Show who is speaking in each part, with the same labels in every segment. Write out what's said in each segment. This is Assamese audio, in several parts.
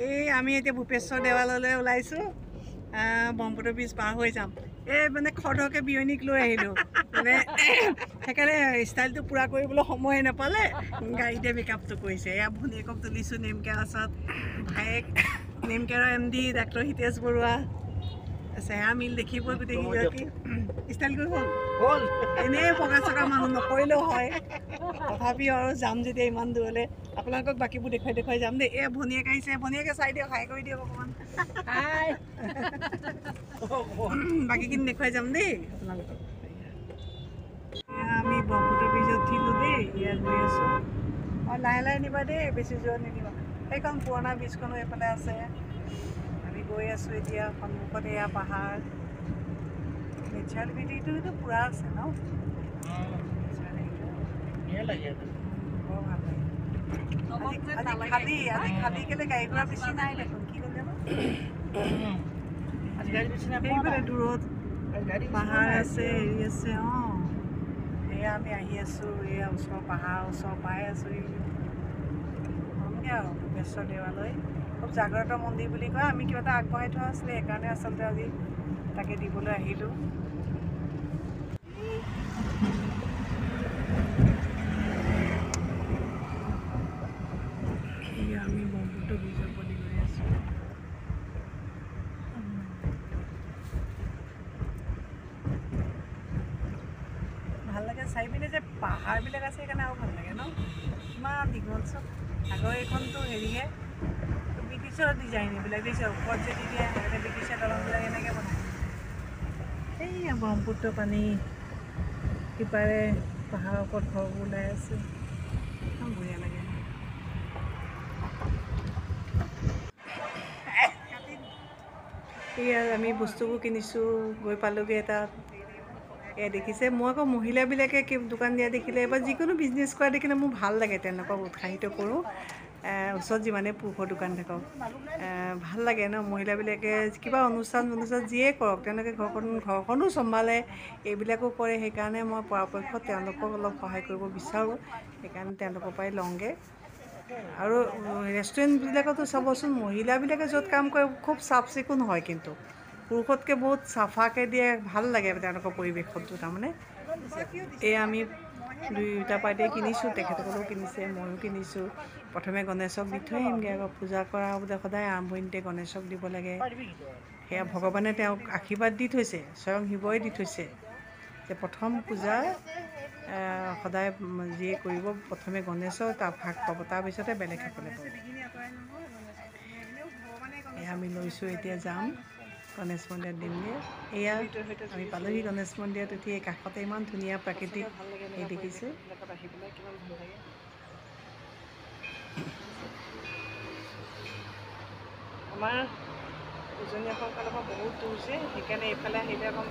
Speaker 1: এই আমি এতিয়া ভূপেশ্বৰ দেৱালয়লৈ ওলাইছোঁ ব্ৰহ্মপুত্ৰ ব্ৰীজ পাৰ হৈ যাম এই মানে খৰধৰকৈ বিয়নীক লৈ আহিলোঁ মানে সেইকাৰণে ষ্টাইলটো পূৰা কৰিবলৈ সময়ে নাপালে গাড়ীতে মেকআপটো কৰিছে এয়া ভনীয়েকক তুলিছোঁ নেমকেয়াৰ ওচৰত ভায়েক নেমকেয়াৰৰ MD ডাক্তৰ হিতেশ বৰুৱা চেহেৰা মিল দেখিবই গোটেইকেইগৰাকী ষ্টাইল কৰি হ'ল এনেই পকা চকা মানুহ নকৰিলেও হয় তথাপিও আৰু যাম যেতিয়া ইমান দূৰলৈ আপোনালোকক বাকীবোৰ দেখুৱাই যাম দেই এই ভনীয়েক আহিছে ভনীয়েকে চাই দিয়ক হাই কৰি দিয়ক অকণমান বাকীখিনি দেখুৱাই যাম দেই আপোনালোকক আমি ব্ৰহ্মপুত্ৰ ব্ৰীজত উঠিলোঁ দেই ইয়াত গৈ আছোঁ লাহে লাহে নিবা দেই বেছি জোৰত নিদিবা সেইখন পুৰণা ব্ৰীজখনো এইফালে আছে আমি গৈ আছোঁ এতিয়া সন্মুখত এয়া পাহাৰ নেচাৰেল বিউটিটো পূৰা আছে ন বৰ ভাল লাগে আজি খালী কেলে গাড়ী ঘোঁৰা বেছি নাই দেখোন কি ক'লে সেইফালে দূৰত পাহাৰ আছে হেৰি আছে অঁ এয়া আমি আহি আছোঁ এয়া ওচৰৰ পাহাৰ ওচৰ পাই আছোঁ হ'মগৈ আৰু ভূপেশ্বৰ দেৱালয় খুব জাগ্ৰত মন্দিৰ বুলি কয় আমি কিবা এটা আগবঢ়াই থোৱা আছিলে সেইকাৰণে আচলতে আজি তাকে দিবলৈ আহিলোঁ আমি ব্ৰহ্মপুত্ৰ ব্ৰীজৰ পৰা গৈ আছোঁ ভাল লাগে চাই পিনে যে পাহাৰবিলাক আছে সেইকাৰণে আৰু ভাল লাগে ন ইমান দীঘল চব আগৰ এইখনতো হেৰিহে ব্ৰিটিছৰ ডিজাইন এইবিলাক দিছে ওপৰত যে দি দিয়ে আগতে ব্ৰিটিছৰ দলংবিলাক এনেকৈ বনায় এইয়া ব্ৰহ্মপুত্ৰ পানী সিপাৰে পাহাৰৰ ওপৰত ঘৰবোৰ ওলাই আছে ইমান বঢ়িয়া লাগে এয়া আমি বস্তুবোৰ কিনিছোঁ গৈ পালোঁগৈ তাত এয়া দেখিছে মই আকৌ মহিলাবিলাকে দোকান দিয়া দেখিলে বা যিকোনো বিজনেছ কৰা দেখিলে মোৰ ভাল লাগে তেওঁলোকক উৎসাহিত কৰোঁ ওচৰত যিমানেই পুৰুষৰ দোকান থাকক ভাল লাগে ন মহিলাবিলাকে কিবা অনুষ্ঠান যিয়ে কৰক তেওঁলোকে ঘৰখনো চম্ভালে এইবিলাকো কৰে সেইকাৰণে মই পৰাপক্ষত তেওঁলোকক অলপ সহায় কৰিব বিচাৰোঁ সেইকাৰণে তেওঁলোকৰ পৰাই লওঁগৈ আৰু ৰেষ্টুৰেণ্টবিলাকতো চাবচোন মহিলাবিলাকে য'ত কাম কৰে খুব চাফ চিকুণ হয় কিন্তু পুৰুষতকৈ বহুত চাফাকৈ দিয়ে ভাল লাগে তেওঁলোকৰ পৰিৱেশতো তাৰমানে এই আমি দুয়োটা পাৰ্টিয়ে কিনিছোঁ তেখেতসকলেও কিনিছে ময়ো কিনিছোঁ প্ৰথমে গণেশক দি থৈ আহিমগৈ আকৌ পূজা কৰা বোলে সদায় আৰম্ভণিতে গণেশক দিব লাগে সেয়া ভগৱানে তেওঁক আশীৰ্বাদ দি থৈছে স্বয়ং শিৱই দি থৈছে যে প্ৰথম পূজা সদায় যিয়ে কৰিব প্ৰথমে গণেশৰ তাৰ ভাগ পাব তাৰপিছতে বেলেগসকলে পাব এয়া আমি লৈছোঁ এতিয়া যাম গণেশ মন্দিৰত দিমগৈ এয়া আমি পালোহি গণেশ মন্দিৰত উঠি এই কাষতে ইমান ধুনীয়া প্ৰাকৃতিক এই দেখিছোঁ আমাৰ উজনি অসমৰ ফালৰ পৰা বহুত দূৰ যে সেইকাৰণে এইফালে আহিলে অকণ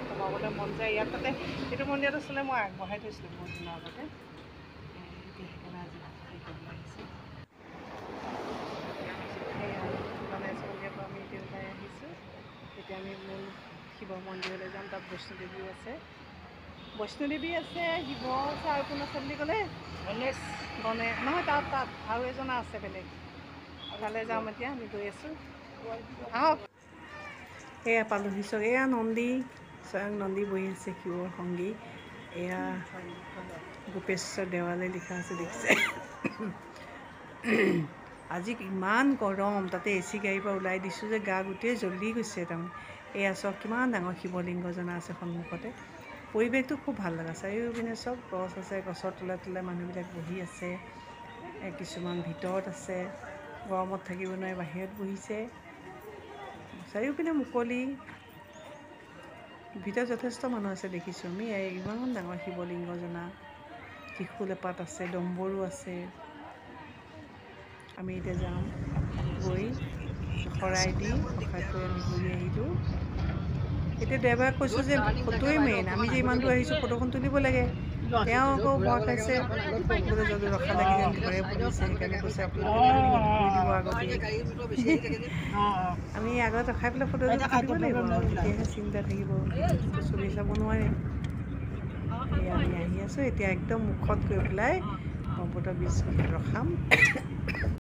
Speaker 1: সোমাবলৈ মন যায় ইয়াত তাতে এইটো মন্দিৰত আচলতে মই আগবঢ়াই থৈছিলোঁ বহুত দিনৰ আগতে সেইকাৰণে আজি হেৰি কৰিবলৈ আহিছোঁ গণেশ মন্দিৰৰ পৰা আমি এতিয়া ওলাই আহিছোঁ এতিয়া আমি মূল শিৱ মন্দিৰলৈ যাম তাত বৈষ্ণোদেৱীও আছে বৈষ্ণোদেৱী আছে শিৱ আছে আৰু কোন আছে বুলি ক'লে গণেশ নহয় তাত আৰু এজনা আছে বেলেগ তালৈ যাম এতিয়া আমি গৈ আছোঁ আহক এয়া পালোহি চক এয়া নন্দী স্বয়ং নন্দী বহি আছে শিৱৰ সংগী এয়া ভূপেশ্বৰ দেৱালয় লিখা আছে দেখিছে আজি ইমান গৰম তাতে AC গাড়ীৰ পৰা ওলাই দিছোঁ যে গা গোটেই জ্বলি গৈছে তাৰমানে এয়া চব কিমান ডাঙৰ শিৱলিংগজনা আছে সন্মুখতে পৰিৱেশটো খুব ভাল লগা চাৰিওপিনে চব গছ আছে গছৰ তলে তলে মানুহবিলাক বহি আছে কিছুমান ভিতৰত আছে গৰমত থাকিব নোৱাৰি বাহিৰত বহিছে চাৰিওপিনে মুকলি ভিতৰত যথেষ্ট মানুহ আছে দেখিছোঁ আমি ইমান ডাঙৰ শিৱলিংগজনা ত্ৰিশূল এপাত আছে ডম্বৰু আছে আমি এতিয়া যাম গৈ শৰাই দি প্ৰসাদ কৰি আমি ঘূৰি আহিলোঁ এতিয়া ড্ৰাইভাৰক কৈছোঁ যে ফটোৱে মেইন আমি যে ইমান দূৰ আহিছোঁ ফটোখন তুলিব লাগে তেওঁ আকৌ ভয় খাইছে বোলে যদি ৰখা লাগি যেন ঘৰে পুলিছে সেইকাৰণে কৈছে আপোনালোকে দিব আগতে আমি আগত ৰখাই পেলাই ফটো দিব লাগিব তেতিয়াহে চিন্তা থাকিব চবেই চাব নোৱাৰে আমি আহি আছোঁ এতিয়া একদম মুখত গৈ পেলাই ব্ৰহ্মপুত্ৰ ব্ৰীজ ৰখাম